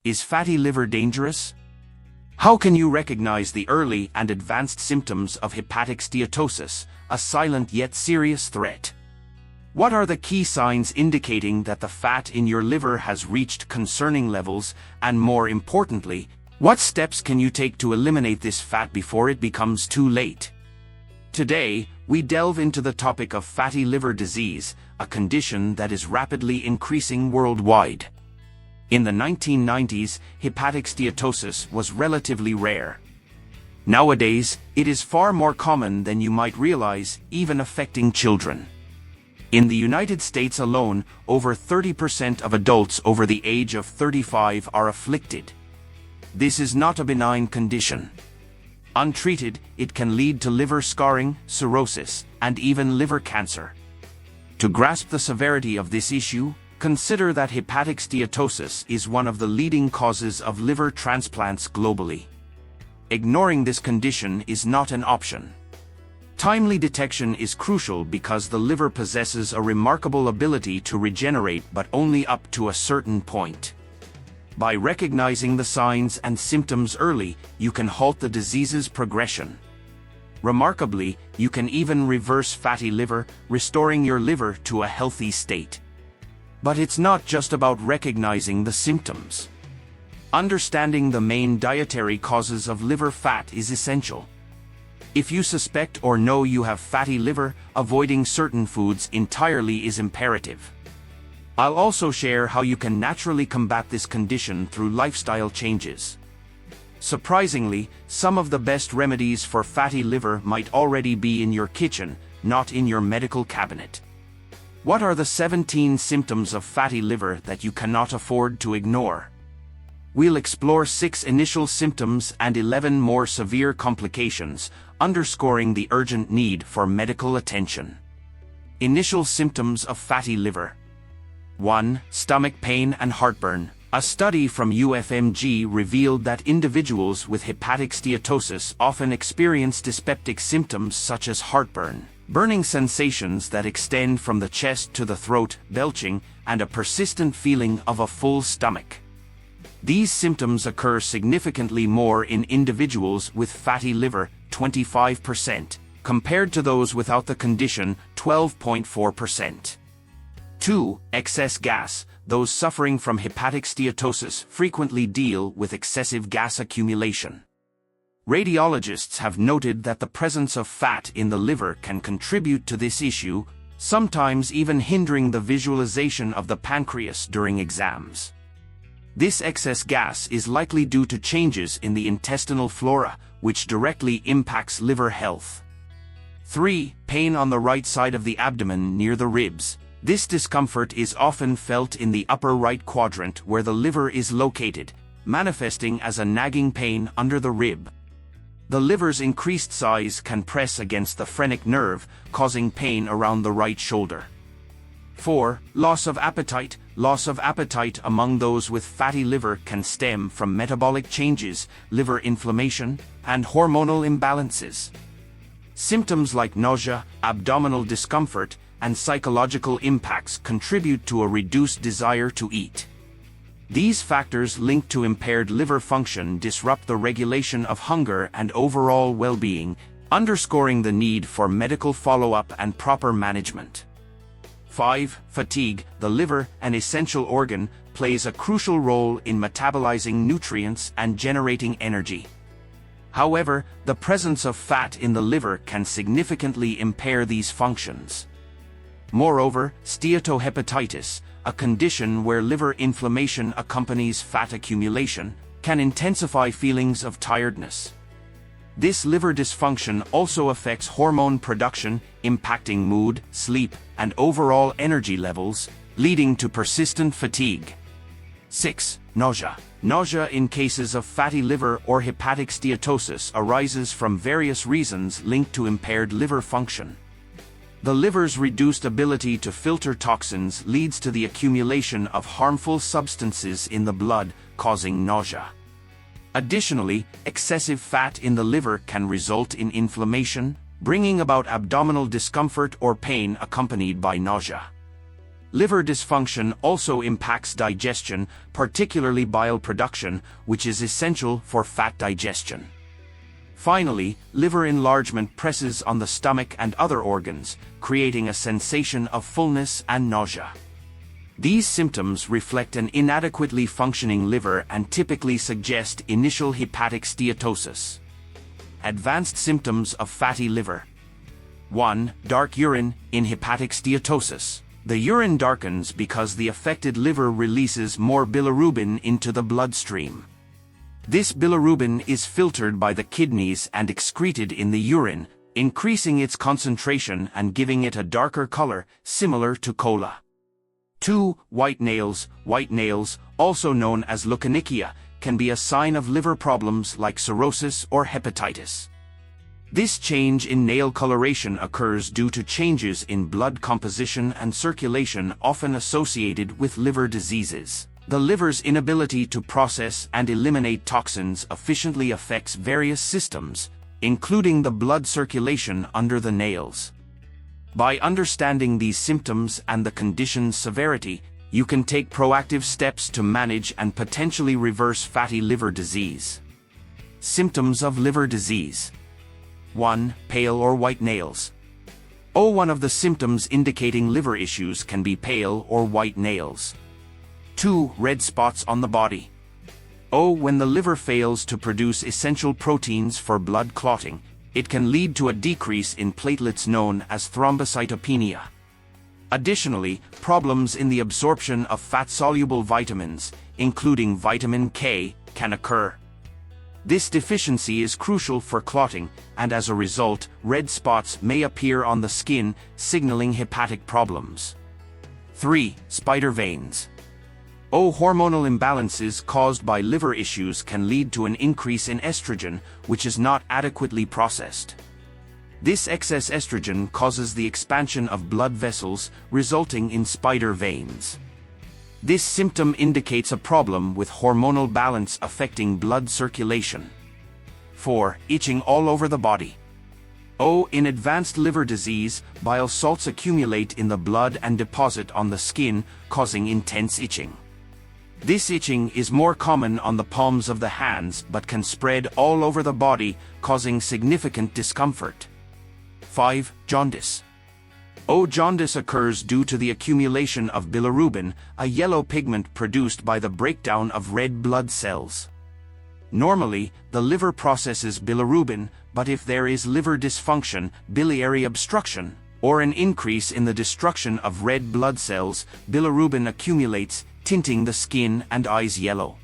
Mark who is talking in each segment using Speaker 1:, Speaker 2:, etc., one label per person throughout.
Speaker 1: Is fatty liver dangerous? How can you recognize the early and advanced symptoms of hepatic steatosis, a silent yet serious threat? What are the key signs indicating that the fat in your liver has reached concerning levels, and more importantly, what steps can you take to eliminate this fat before it becomes too late? Today, we delve into the topic of fatty liver disease, a condition that is rapidly increasing worldwide. In the 1990s, hepatic steatosis was relatively rare. Nowadays, it is far more common than you might realize, even affecting children. In the United States alone, over 30% of adults over the age of 35 are afflicted. This is not a benign condition. Untreated, it can lead to liver scarring, cirrhosis, and even liver cancer. To grasp the severity of this issue, consider that hepatic steatosis is one of the leading causes of liver transplants globally. Ignoring this condition is not an option. Timely detection is crucial because the liver possesses a remarkable ability to regenerate, but only up to a certain point. By recognizing the signs and symptoms early, you can halt the disease's progression. Remarkably, you can even reverse fatty liver, restoring your liver to a healthy state. But it's not just about recognizing the symptoms. Understanding the main dietary causes of liver fat is essential. If you suspect or know you have fatty liver, avoiding certain foods entirely is imperative. I'll also share how you can naturally combat this condition through lifestyle changes. Surprisingly, some of the best remedies for fatty liver might already be in your kitchen, not in your medical cabinet. What are the 17 symptoms of fatty liver that you cannot afford to ignore? We'll explore 6 initial symptoms and 11 more severe complications, underscoring the urgent need for medical attention. Initial symptoms of fatty liver. 1. Stomach pain and heartburn. A study from UFMG revealed that individuals with hepatic steatosis often experience dyspeptic symptoms such as heartburn, burning sensations that extend from the chest to the throat, belching, and a persistent feeling of a full stomach. These symptoms occur significantly more in individuals with fatty liver, 25%, compared to those without the condition, 12.4%. 2. Excess gas. Those suffering from hepatic steatosis frequently deal with excessive gas accumulation. Radiologists have noted that the presence of fat in the liver can contribute to this issue, sometimes even hindering the visualization of the pancreas during exams. This excess gas is likely due to changes in the intestinal flora, which directly impacts liver health. 3. Pain on the right side of the abdomen near the ribs. This discomfort is often felt in the upper right quadrant where the liver is located, manifesting as a nagging pain under the rib. The liver's increased size can press against the phrenic nerve, causing pain around the right shoulder. 4. Loss of appetite. Loss of appetite among those with fatty liver can stem from metabolic changes, liver inflammation, and hormonal imbalances. Symptoms like nausea, abdominal discomfort, and psychological impacts contribute to a reduced desire to eat. These factors linked to impaired liver function disrupt the regulation of hunger and overall well-being, underscoring the need for medical follow-up and proper management. 5. Fatigue. The liver, an essential organ, plays a crucial role in metabolizing nutrients and generating energy. However, the presence of fat in the liver can significantly impair these functions. Moreover, steatohepatitis, a condition where liver inflammation accompanies fat accumulation, can intensify feelings of tiredness. This liver dysfunction also affects hormone production, impacting mood, sleep, and overall energy levels, leading to persistent fatigue. 6. Nausea. Nausea in cases of fatty liver or hepatic steatosis arises from various reasons linked to impaired liver function. The liver's reduced ability to filter toxins leads to the accumulation of harmful substances in the blood, causing nausea. Additionally, excessive fat in the liver can result in inflammation, bringing about abdominal discomfort or pain accompanied by nausea. Liver dysfunction also impacts digestion, particularly bile production, which is essential for fat digestion. Finally, liver enlargement presses on the stomach and other organs, creating a sensation of fullness and nausea. These symptoms reflect an inadequately functioning liver and typically suggest initial hepatic steatosis. Advanced symptoms of fatty liver. 1. Dark urine in hepatic steatosis. The urine darkens because the affected liver releases more bilirubin into the bloodstream. This bilirubin is filtered by the kidneys and excreted in the urine, increasing its concentration and giving it a darker color, similar to cola. 2. White nails. White nails, also known as leukonychia, can be a sign of liver problems like cirrhosis or hepatitis. This change in nail coloration occurs due to changes in blood composition and circulation often associated with liver diseases. The liver's inability to process and eliminate toxins efficiently affects various systems, including the blood circulation under the nails. By understanding these symptoms and the condition's severity, you can take proactive steps to manage and potentially reverse fatty liver disease. Symptoms of liver disease. 1. Pale or white nails. One of the symptoms indicating liver issues can be pale or white nails. 2. Red spots on the body. When the liver fails to produce essential proteins for blood clotting, it can lead to a decrease in platelets known as thrombocytopenia. Additionally, problems in the absorption of fat-soluble vitamins, including vitamin K, can occur. This deficiency is crucial for clotting, and as a result, red spots may appear on the skin, signaling hepatic problems. 3. Spider veins. Hormonal imbalances caused by liver issues can lead to an increase in estrogen, which is not adequately processed. This excess estrogen causes the expansion of blood vessels, resulting in spider veins. This symptom indicates a problem with hormonal balance affecting blood circulation. 4. Itching all over the body. In advanced liver disease, bile salts accumulate in the blood and deposit on the skin, causing intense itching. This itching is more common on the palms of the hands but can spread all over the body, causing significant discomfort. 5. Jaundice. Jaundice occurs due to the accumulation of bilirubin, a yellow pigment produced by the breakdown of red blood cells. Normally, the liver processes bilirubin, but if there is liver dysfunction, biliary obstruction, or an increase in the destruction of red blood cells, bilirubin accumulates, tinting the skin and eyes yellow.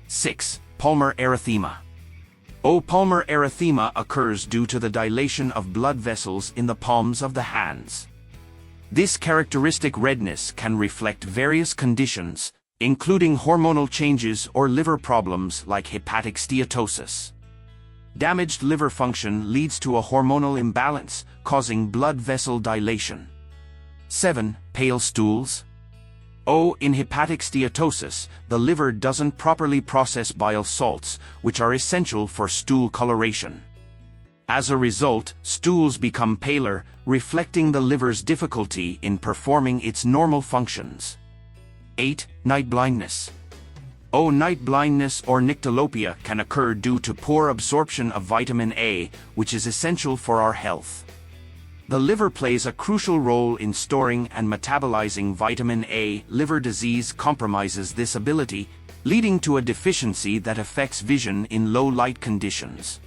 Speaker 1: 6. Palmar erythema. Palmar erythema occurs due to the dilation of blood vessels in the palms of the hands. This characteristic redness can reflect various conditions, including hormonal changes or liver problems like hepatic steatosis. Damaged liver function leads to a hormonal imbalance, causing blood vessel dilation. 7. Pale stools. In hepatic steatosis, the liver doesn't properly process bile salts, which are essential for stool coloration. As a result, stools become paler, reflecting the liver's difficulty in performing its normal functions. 8. Night blindness. Night blindness or nyctalopia can occur due to poor absorption of vitamin A, which is essential for our health. The liver plays a crucial role in storing and metabolizing vitamin A. Liver disease compromises this ability, leading to a deficiency that affects vision in low-light conditions.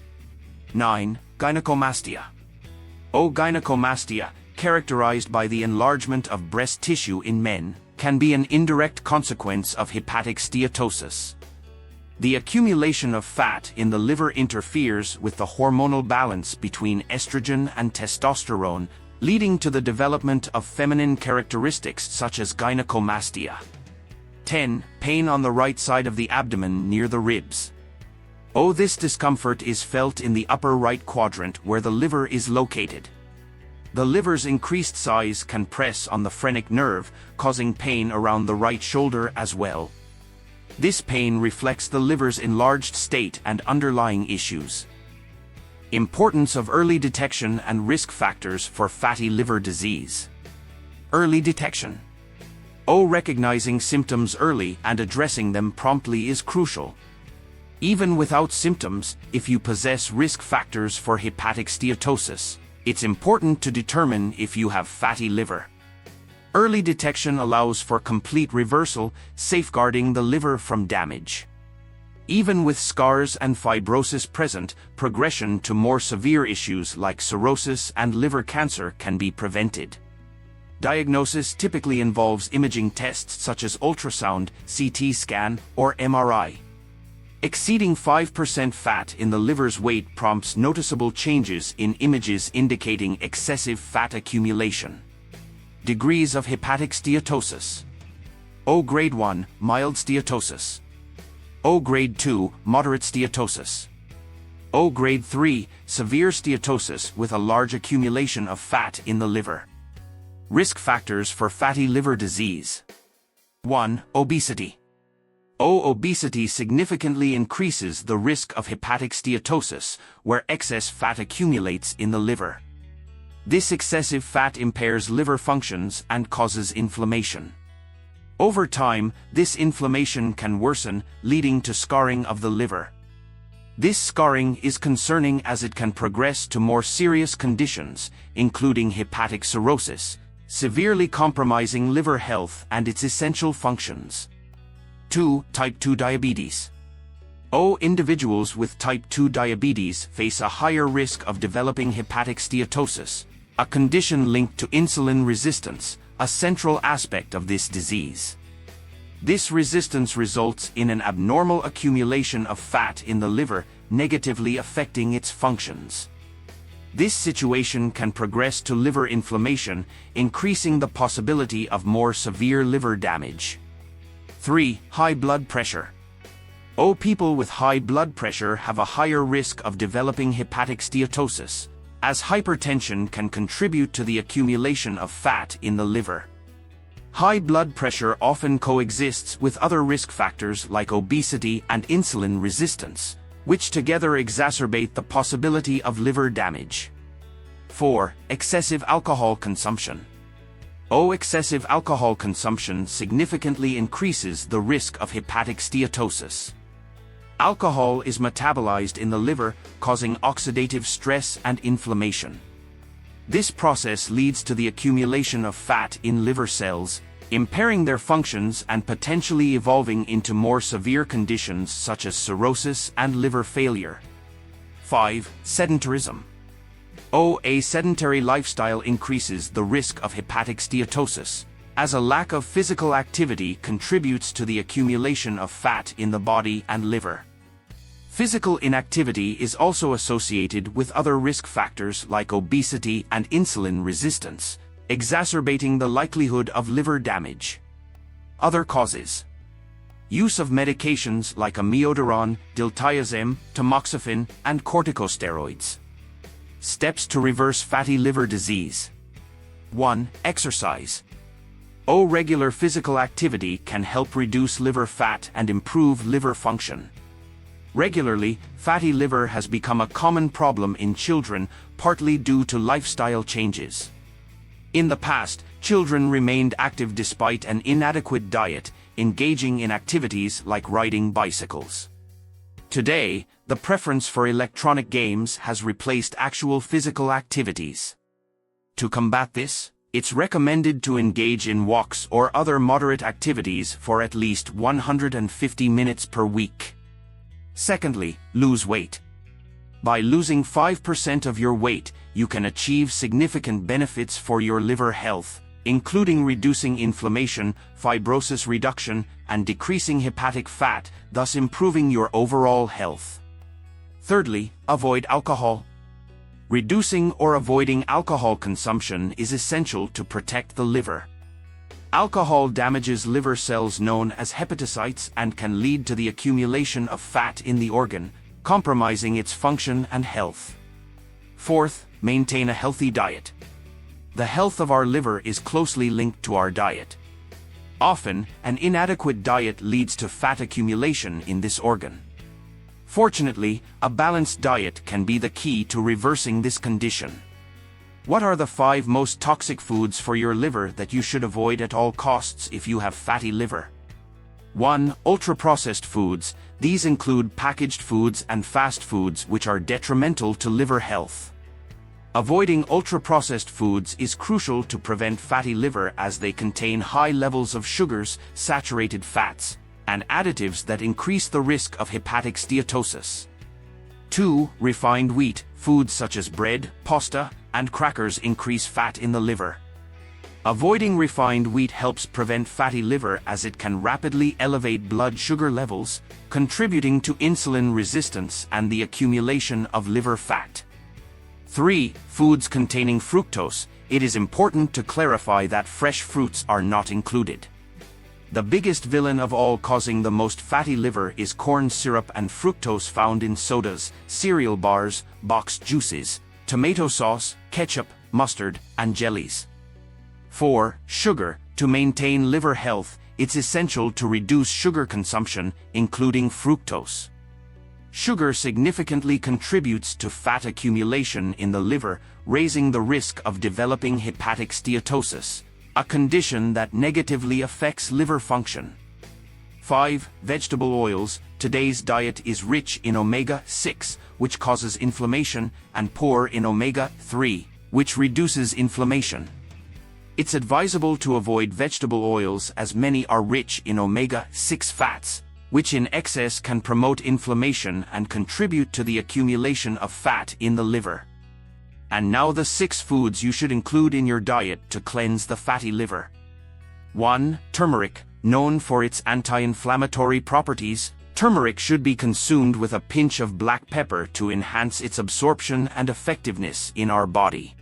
Speaker 1: 9. Gynecomastia. Gynecomastia, characterized by the enlargement of breast tissue in men, can be an indirect consequence of hepatic steatosis. The accumulation of fat in the liver interferes with the hormonal balance between estrogen and testosterone, leading to the development of feminine characteristics such as gynecomastia. 10. Pain on the right side of the abdomen near the ribs. This discomfort is felt in the upper right quadrant where the liver is located. The liver's increased size can press on the phrenic nerve, causing pain around the right shoulder as well. This pain reflects the liver's enlarged state and underlying issues. Importance of early detection and risk factors for fatty liver disease. Early detection. Recognizing symptoms early and addressing them promptly is crucial. Even without symptoms, if you possess risk factors for hepatic steatosis, it's important to determine if you have fatty liver. Early detection allows for complete reversal, safeguarding the liver from damage. Even with scars and fibrosis present, progression to more severe issues like cirrhosis and liver cancer can be prevented. Diagnosis typically involves imaging tests such as ultrasound, CT scan, or MRI. Exceeding 5% fat in the liver's weight prompts noticeable changes in images indicating excessive fat accumulation. Degrees of hepatic steatosis. O grade 1, mild steatosis. O grade 2, moderate steatosis. O grade 3, severe steatosis with a large accumulation of fat in the liver. Risk factors for fatty liver disease. 1. Obesity. Obesity significantly increases the risk of hepatic steatosis, where excess fat accumulates in the liver. This excessive fat impairs liver functions and causes inflammation. Over time, this inflammation can worsen, leading to scarring of the liver. This scarring is concerning as it can progress to more serious conditions, including hepatic cirrhosis, severely compromising liver health and its essential functions. 2. Type 2 diabetes. Individuals with type 2 diabetes face a higher risk of developing hepatic steatosis, a condition linked to insulin resistance, a central aspect of this disease. This resistance results in an abnormal accumulation of fat in the liver, negatively affecting its functions. This situation can progress to liver inflammation, increasing the possibility of more severe liver damage. 3. High blood pressure. People with high blood pressure have a higher risk of developing hepatic steatosis, as hypertension can contribute to the accumulation of fat in the liver. High blood pressure often coexists with other risk factors like obesity and insulin resistance, which together exacerbate the possibility of liver damage. 4. Excessive alcohol consumption. Excessive alcohol consumption significantly increases the risk of hepatic steatosis. Alcohol is metabolized in the liver, causing oxidative stress and inflammation. This process leads to the accumulation of fat in liver cells, impairing their functions and potentially evolving into more severe conditions such as cirrhosis and liver failure. 5. Sedentarism. A sedentary lifestyle increases the risk of hepatic steatosis, as a lack of physical activity contributes to the accumulation of fat in the body and liver. Physical inactivity is also associated with other risk factors like obesity and insulin resistance, exacerbating the likelihood of liver damage. Other causes. Use of medications like amiodarone, diltiazem, tamoxifen, and corticosteroids. Steps to reverse fatty liver disease. 1. Exercise. Regular physical activity can help reduce liver fat and improve liver function. Regularly, fatty liver has become a common problem in children, partly due to lifestyle changes. In the past, children remained active despite an inadequate diet, engaging in activities like riding bicycles. Today, the preference for electronic games has replaced actual physical activities. To combat this, it's recommended to engage in walks or other moderate activities for at least 150 minutes per week. Secondly, lose weight. By losing 5% of your weight, you can achieve significant benefits for your liver health, including reducing inflammation, fibrosis reduction, and decreasing hepatic fat, thus improving your overall health. Thirdly, avoid alcohol. Reducing or avoiding alcohol consumption is essential to protect the liver. Alcohol damages liver cells known as hepatocytes and can lead to the accumulation of fat in the organ, compromising its function and health. Fourth, maintain a healthy diet. The health of our liver is closely linked to our diet. Often, an inadequate diet leads to fat accumulation in this organ. Fortunately, a balanced diet can be the key to reversing this condition. What are the 5 most toxic foods for your liver that you should avoid at all costs if you have fatty liver? 1. Ultra-processed foods. These include packaged foods and fast foods which are detrimental to liver health. Avoiding ultra-processed foods is crucial to prevent fatty liver as they contain high levels of sugars, saturated fats, and additives that increase the risk of hepatic steatosis. 2. Refined wheat. Foods such as bread, pasta, and crackers increase fat in the liver. Avoiding refined wheat helps prevent fatty liver as it can rapidly elevate blood sugar levels, contributing to insulin resistance and the accumulation of liver fat. 3. Foods containing fructose. It is important to clarify that fresh fruits are not included. The biggest villain of all causing the most fatty liver is corn syrup and fructose found in sodas, cereal bars, boxed juices, tomato sauce, ketchup, mustard, and jellies. 4. Sugar. To maintain liver health, it's essential to reduce sugar consumption, including fructose. Sugar significantly contributes to fat accumulation in the liver, raising the risk of developing hepatic steatosis, a condition that negatively affects liver function. 5. Vegetable oils. Today's diet is rich in omega-6, which causes inflammation, and poor in omega-3, which reduces inflammation. It's advisable to avoid vegetable oils as many are rich in omega-6 fats, which in excess can promote inflammation and contribute to the accumulation of fat in the liver. And now the 6 foods you should include in your diet to cleanse the fatty liver. 1. Turmeric. Known for its anti-inflammatory properties, turmeric should be consumed with a pinch of black pepper to enhance its absorption and effectiveness in our body.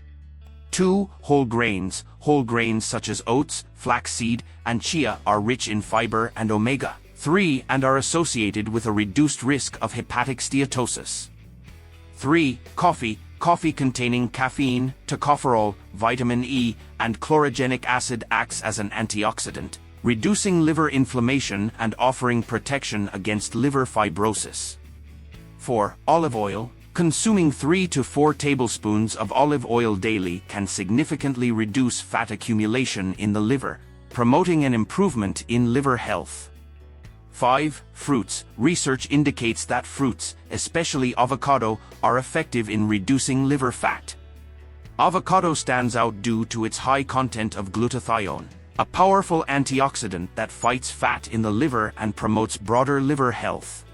Speaker 1: 2. Whole grains. Whole grains such as oats, flaxseed, and chia are rich in fiber and omega-3 and are associated with a reduced risk of hepatic steatosis. 3. Coffee. Coffee containing caffeine, tocopherol, vitamin E, and chlorogenic acid acts as an antioxidant, reducing liver inflammation and offering protection against liver fibrosis. 4. Olive oil. Consuming 3 to 4 tablespoons of olive oil daily can significantly reduce fat accumulation in the liver, promoting an improvement in liver health. 5. Fruits. Research indicates that fruits, especially avocado, are effective in reducing liver fat. Avocado stands out due to its high content of glutathione, a powerful antioxidant that fights fat in the liver and promotes broader liver health.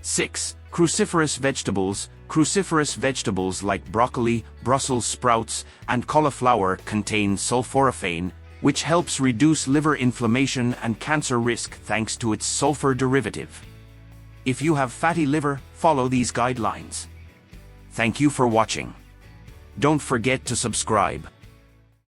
Speaker 1: 6. Cruciferous vegetables. Cruciferous vegetables like broccoli, Brussels sprouts, and cauliflower contain sulforaphane, which helps reduce liver inflammation and cancer risk thanks to its sulfur derivative. If you have fatty liver, follow these guidelines. Thank you for watching. Don't forget to subscribe.